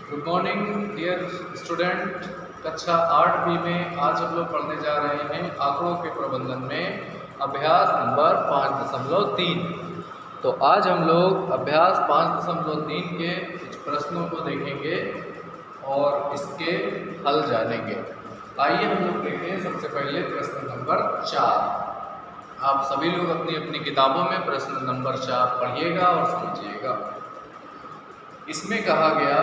Good morning dear student. कक्षा 8B में आज हम लोग पढ़ने जा रहे हैं आंकड़ों के प्रबंधन में अभ्यास नंबर 5.3। तो आज हम लोग अभ्यास 5.3 के कुछ प्रश्नों को देखेंगे और इसके हल जानेंगे। आइए हम लोग देखते हैं सबसे पहले प्रश्न नंबर 4। आप सभी लोग अपनी अपनी किताबों में प्रश्न नंबर 4 पढ़िएगा और समझिएगा। इसमें कहा गया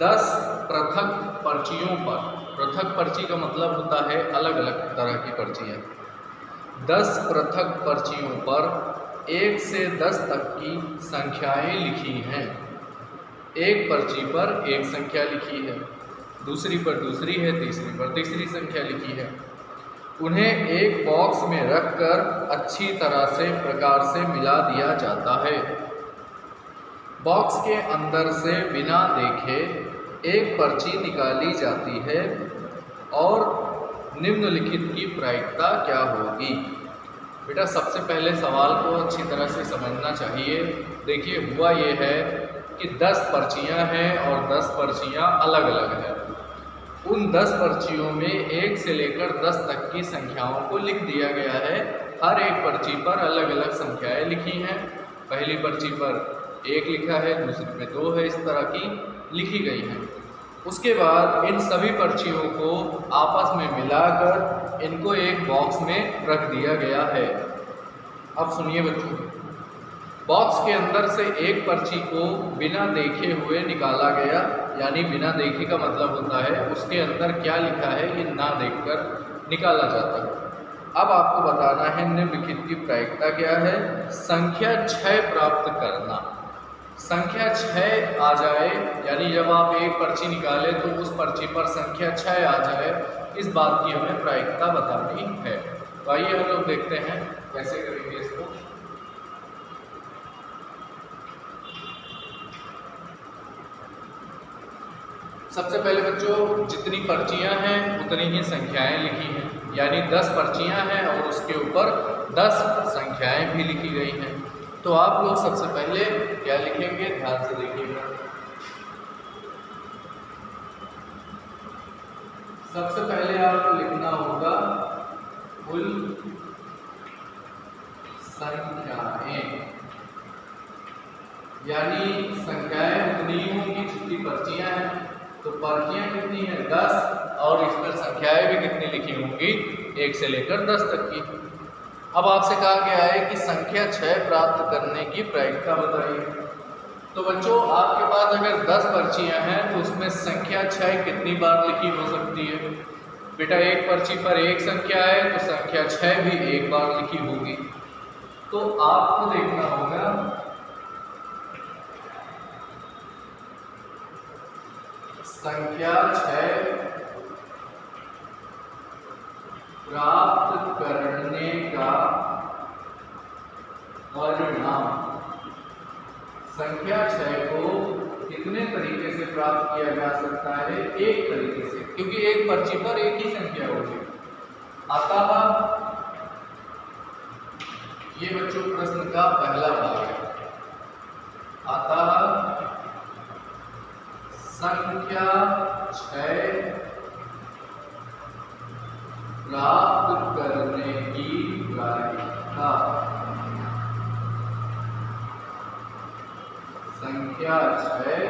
10 पृथक पर्चियों पर, पृथक पर्ची का मतलब होता है अलग अलग तरह की पर्चियाँ। 10 पृथक पर्चियों पर 1 से 10 तक की संख्याएं लिखी हैं। एक पर्ची पर एक संख्या लिखी है, दूसरी पर दूसरी है, तीसरी पर तीसरी संख्या लिखी है। उन्हें एक बॉक्स में रखकर अच्छी तरह से प्रकार से मिला दिया जाता है। बॉक्स के अंदर से बिना देखे एक पर्ची निकाली जाती है और निम्नलिखित की प्रायिकता क्या होगी। बेटा सबसे पहले सवाल को अच्छी तरह से समझना चाहिए। देखिए हुआ ये है कि 10 पर्चियाँ हैं और 10 पर्चियाँ अलग अलग हैं। उन 10 पर्चियों में 1 से लेकर 10 तक की संख्याओं को लिख दिया गया है। हर एक पर्ची पर अलग अलग संख्याएं लिखी हैं। पहली पर्ची पर 1 लिखा है, दूसरी में 2 है, इस तरह की लिखी गई हैं। उसके बाद इन सभी पर्चियों को आपस में मिलाकर इनको एक बॉक्स में रख दिया गया है। अब सुनिए बच्चों, बॉक्स के अंदर से एक पर्ची को बिना देखे हुए निकाला गया, यानी बिना देखे का मतलब होता है उसके अंदर क्या लिखा है ये ना देखकर निकाला जाता है। अब आपको बताना है निम्नलिखित की प्रायिकता क्या है। संख्या 6 प्राप्त करना। संख्या 6 आ जाए, यानी जब आप एक पर्ची निकालें तो उस पर्ची पर संख्या 6 आ जाए, इस बात की हमें प्रायिकता बतानी है। तो आइए हम लोग देखते हैं कैसे करेंगे इसको। सबसे पहले बच्चों जितनी पर्चियां हैं उतनी ही संख्याएं लिखी हैं, यानी 10 पर्चियां हैं और उसके ऊपर 10 संख्याएं भी लिखी गई हैं। तो आप लोग सबसे पहले क्या लिखेंगे, ध्यान से देखिएगा। सबसे पहले आपको लिखना होगा कुल संख्याएं, यानी संख्याएं उतनी होंगी जितनी पर्चियां हैं। तो पर्चियां कितनी हैं, 10, और इस पर संख्याएं भी कितनी लिखी होंगी, 1 से लेकर 10 तक की। अब आपसे कहा गया है कि संख्या 6 प्राप्त करने की प्रायिकता बताइए। तो बच्चों आपके पास अगर 10 पर्चियां हैं तो उसमें संख्या 6 कितनी बार लिखी हो सकती है। बेटा एक पर्ची पर एक संख्या है तो संख्या 6 भी एक बार लिखी होगी। तो आपको देखना होगा संख्या 6 प्राप्त करने का परिणाम। संख्या 6 को कितने तरीके से प्राप्त किया जा सकता है, एक तरीके से, क्योंकि एक पर्ची पर एक ही संख्या होगी। अतः ये बच्चों प्रश्न का पहला भाग है। अतः संख्या 6 प्राप्त करने की प्रायिकता, संख्या 6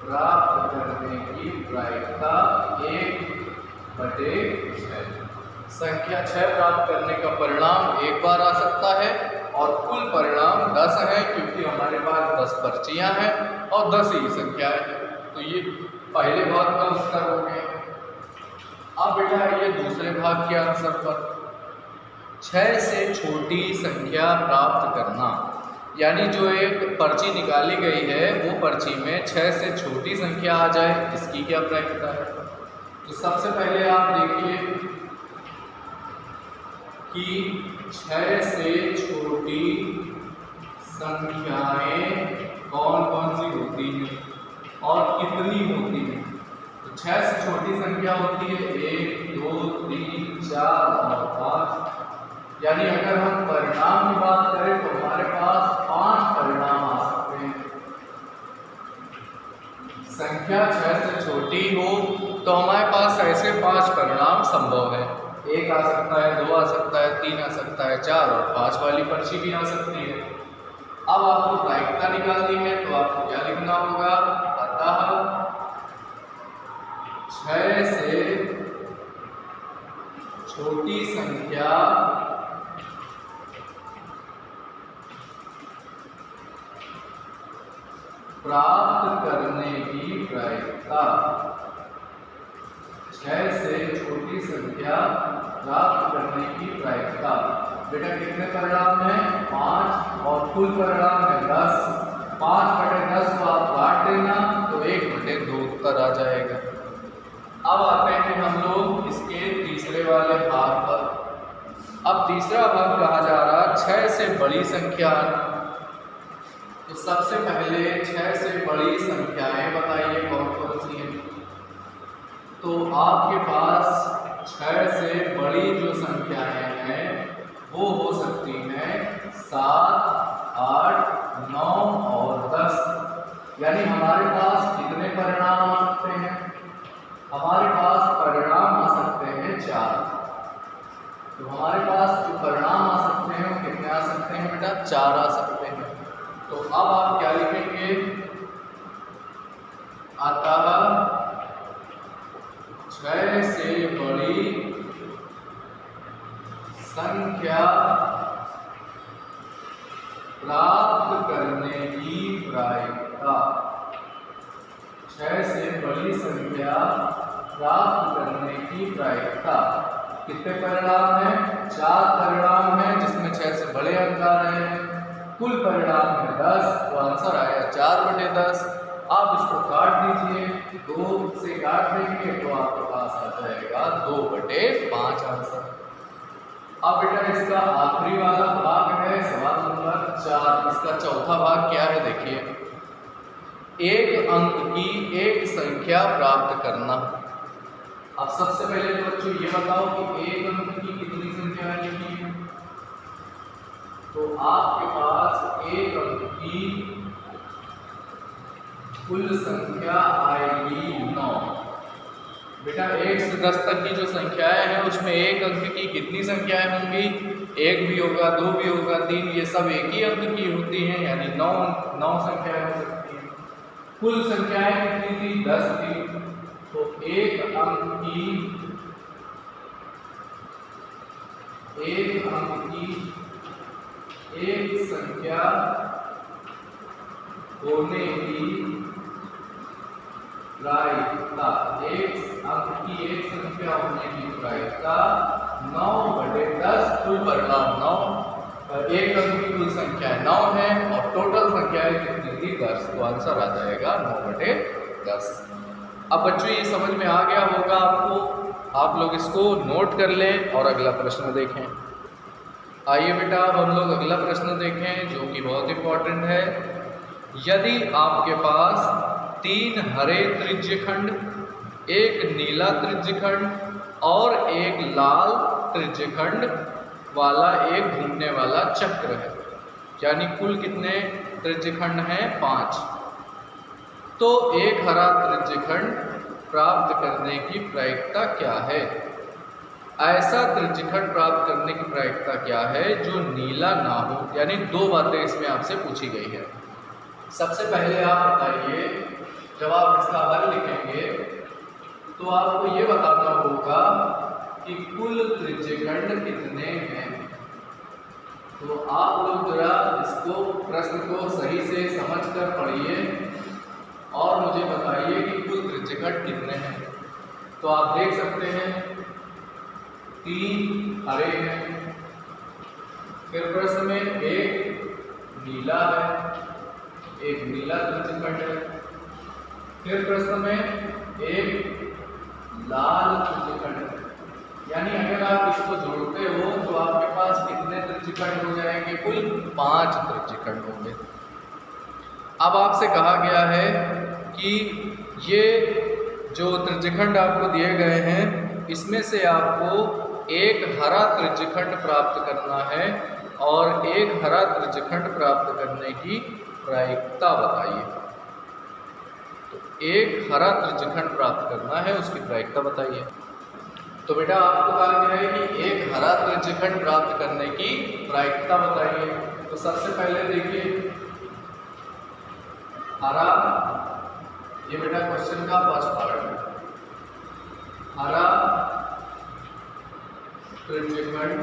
प्राप्त करने की प्रायिकता 1/6। संख्या 6 प्राप्त करने का परिणाम एक बार आ सकता है और कुल परिणाम 10 है, क्योंकि हमारे पास 10 पर्चियां हैं और 10 ही संख्या है। तो ये पहले भाग का उत्तर हो गया। अब बेटा ये दूसरे भाग के आंसर पर 6 से छोटी संख्या प्राप्त करना, यानी जो एक पर्ची निकाली गई है वो पर्ची में 6 से छोटी संख्या आ जाए, इसकी क्या प्रायिकता है। तो सबसे पहले आप देखिए कि 6 से छोटी संख्याएं कौन कौन सी होती हैं और कितनी होती हैं। तो 6 से छोटी संख्या होती है 1, 2, 3, 4 और 5। यानी अगर हम परिणाम की बात करें तो हमारे पास 5 परिणाम आ सकते हैं। संख्या 6 से छोटी हो तो हमारे पास ऐसे 5 परिणाम संभव है। 1 आ सकता है, 2 आ सकता है, 3 आ सकता है, 4 और 5 वाली पर्ची भी आ सकती है। अब आपको प्रायिकता निकालनी है तो आपको क्या लिखना होगा, अतः 6 से छोटी संख्या प्राप्त करने की प्रायिकता, 6 से छोटी संख्या प्राप्त करने की प्रायिकता। बेटा कितने परिणाम हैं, 5 और कुल परिणाम है 10। 5/10 को आप काट देना तो 1/2 उत्तर आ जाएगा। अब आते हैं हम लोग इसके तीसरे वाले भाग पर। अब तीसरा भाग कहा जा रहा 6 से बड़ी संख्या। तो सबसे पहले 6 से बड़ी संख्याएं बताइए कौन कौन सी हैं। तो आपके पास 6 से बड़ी जो संख्याएं हैं वो हो सकती हैं 7, 8, 9 और 10। यानी हमारे पास कितने परिणाम आ सकते हैं, हमारे पास परिणाम आ सकते हैं 4। तो हमारे पास जो परिणाम आ सकते हैं वो कितने आ सकते हैं बेटा, 4 आ सकते हैं। तो अब आप क्या लिखेंगे, अतः 6 से बड़ी संख्या प्राप्त करने की प्रायिकता, 6 से बड़ी संख्या प्राप्त करने की प्रायिकता। कितने परिणाम हैं, 4 परिणाम हैं जिसमें 6 से बड़े अंक आ रहे हैं। कुल परिणाम है 10, तो आंसर आया 4/10। आप इसको काट दीजिए, 2 से काट देंगे तो आपके पास आ जाएगा 2/5 आंसर। अब बेटा इसका आखिरी वाला भाग है सवाल नंबर 4। इसका चौथा भाग क्या है देखिए, एक अंक की एक संख्या प्राप्त करना। अब सबसे पहले तो बच्चों ये बताओ कि एक अंक की कितनी संख्याएं लिखी हैं। तो आपके पास एक अंक की कुल संख्या आएगी 9। बेटा 1 से 10 तक की जो संख्याएं हैं उसमें एक अंक की कितनी संख्याएं होंगी, 1 भी होगा, 2 भी होगा, 3, ये सब एक ही अंक की होती हैं, यानी 9 संख्याएं हो सकती हैं। कुल संख्याएं कितनी थी, 10 थी। तो एक अंक की एक संख्या होने की प्रायिकता, एक अंक की एक संख्या होने की प्रायिकता 9/10। कुल परिणाम 9, एक अंक की कुल संख्या 9 है और टोटल संख्याएं कितनी थी, 10। तो आंसर आ जाएगा 9/10। अब बच्चों ये समझ में आ गया होगा आपको, आप लोग इसको नोट कर लें और अगला प्रश्न देखें। आइए बेटा अब हम लोग अगला प्रश्न देखें जो कि बहुत इंपॉर्टेंट है। यदि आपके पास 3 हरे त्रिज्यखंड, एक नीला त्रिज्यखंड और एक लाल त्रिज्यखंड वाला एक घूमने वाला चक्र है, यानी कुल कितने त्रिज्यखंड हैं, 5। तो एक हरा त्रिज्यखंड प्राप्त करने की प्रायिकता क्या है। ऐसा त्रिज्यखंड प्राप्त करने की प्रायिकता क्या है जो नीला ना हो, यानी 2 बातें इसमें आपसे पूछी गई है। सबसे पहले आप बताइए, जब आप इसका हल लिखेंगे तो आपको ये बताना होगा कि कुल त्रिज्यखंड कितने हैं। तो आप लोग जरा इसको प्रश्न को सही से समझकर पढ़िए और मुझे बताइए कि कुल त्रिज्यखंड कितने हैं। तो आप देख सकते हैं 3 हरे हैं, फिर प्रश्न में एक नीला है, एक नीला त्रिज्यखंड है, फिर प्रश्न में एक लाल त्रिज्यखंड है। यानी अगर आप इसको जोड़ते हो तो आपके पास कितने त्रिज्यखंड हो जाएंगे, कुल 5 त्रिज्यखंड होंगे। अब आपसे कहा गया है कि ये जो त्रिज्यखंड आपको दिए गए हैं इसमें से आपको एक हरा त्रिज्यखंड प्राप्त करना है और एक हरा त्रिज्यखंड प्राप्त करने की प्रायिकता बताइए। तो एक हरा त्रिज्यखंड प्राप्त करना है, उसकी प्रायिकता बताइए। तो बेटा आपको कहा गया है कि एक हरा त्रिज्यखंड प्राप्त करने की प्रायिकता बताइए। तो सबसे पहले देखिए हरा, ये बेटा क्वेश्चन का फर्स्ट पार्ट है। हरा त्रिज्यखंड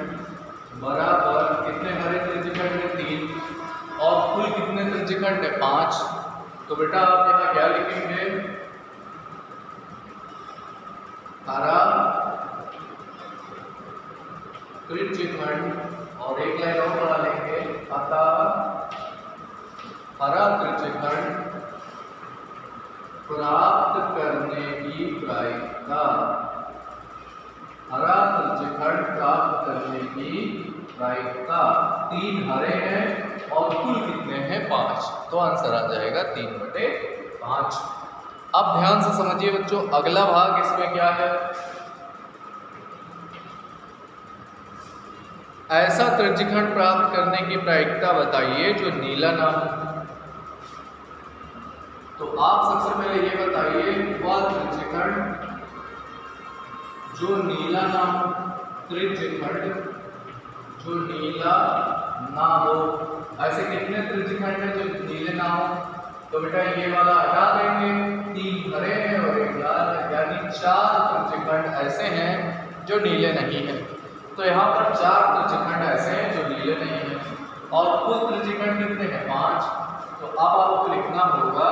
बराबर कितने हरे त्रिज्यखंड है 3 और कुल कितने त्रिज्यखंड है 5। तो बेटा आप यहाँ क्या लिखेंगे, हरा त्रिज्यखंड और एक लाइन और बढ़ा लेंगे, अतः हरा त्रिज्यखंड प्राप्त करने की प्रायिकता, हरा त्रिज्यखंड प्राप्त करने की प्रायिकता 3 हरे हैं और कुल कितने हैं 5। तो आंसर आ जाएगा 3/5। अब ध्यान से समझिए बच्चों, अगला भाग इसमें क्या है, ऐसा त्रिज्यखंड प्राप्त करने की प्रायिकता बताइए जो नीला ना हो। तो आप सबसे पहले ये बताइए वह त्रिज्यखंड जो नीला ना हो, त्रिज्यखंड जो नीला ना हो। ऐसे कितने त्रिज्यखंड है जो नीले ना हो। तो बेटा ये वाला हटा देंगे, 3 हरे हैं और 1 लाल है, यानी 4 त्रिज्यखंड ऐसे हैं जो नीले नहीं है। तो यहाँ पर 4 त्रिज्यखंड ऐसे हैं जो नीले नहीं है और कुल त्रिज्यखंड कितने हैं 5। तो अब आपको लिखना होगा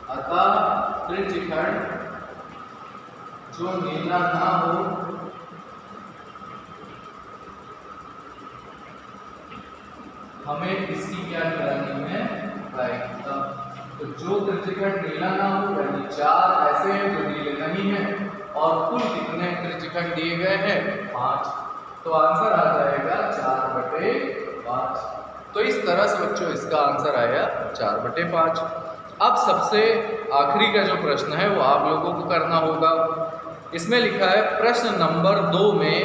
अतः त्रिज्यखंड जो नीला ना हो हमें इसकी क्या निकालनी है, प्रायिकता। तो जो त्रिज्यखंड नीला ना हो यानी 4 ऐसे हैं जो नीले नहीं है और कुल कितने त्रिज्यखंड दिए गए हैं 5। तो आंसर आ जाएगा 4/5। तो इस तरह से बच्चों इसका आंसर आया 4/5। अब सबसे आखिरी का जो प्रश्न है वो आप लोगों को करना होगा। इसमें लिखा है प्रश्न नंबर 2 में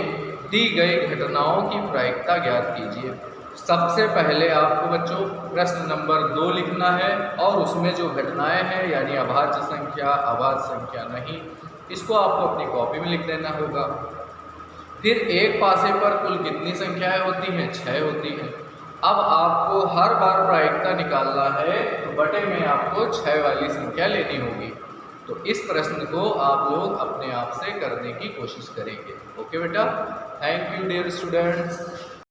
दी गई घटनाओं की प्रायिकता ज्ञात कीजिए। सबसे पहले आपको बच्चों प्रश्न नंबर 2 लिखना है और उसमें जो घटनाएं हैं यानी अभाज्य संख्या, अभाज्य संख्या नहीं, इसको आपको अपनी कॉपी में लिख देना होगा। फिर एक पासे पर कुल कितनी संख्याएं होती हैं, 6 होती हैं। अब आपको हर बार प्रायिकता निकालना है तो बटे में आपको 6 वाली संख्या लेनी होगी। तो इस प्रश्न को आप लोग अपने आप से करने की कोशिश करेंगे। ओके बेटा, थैंक यू डियर स्टूडेंट्स।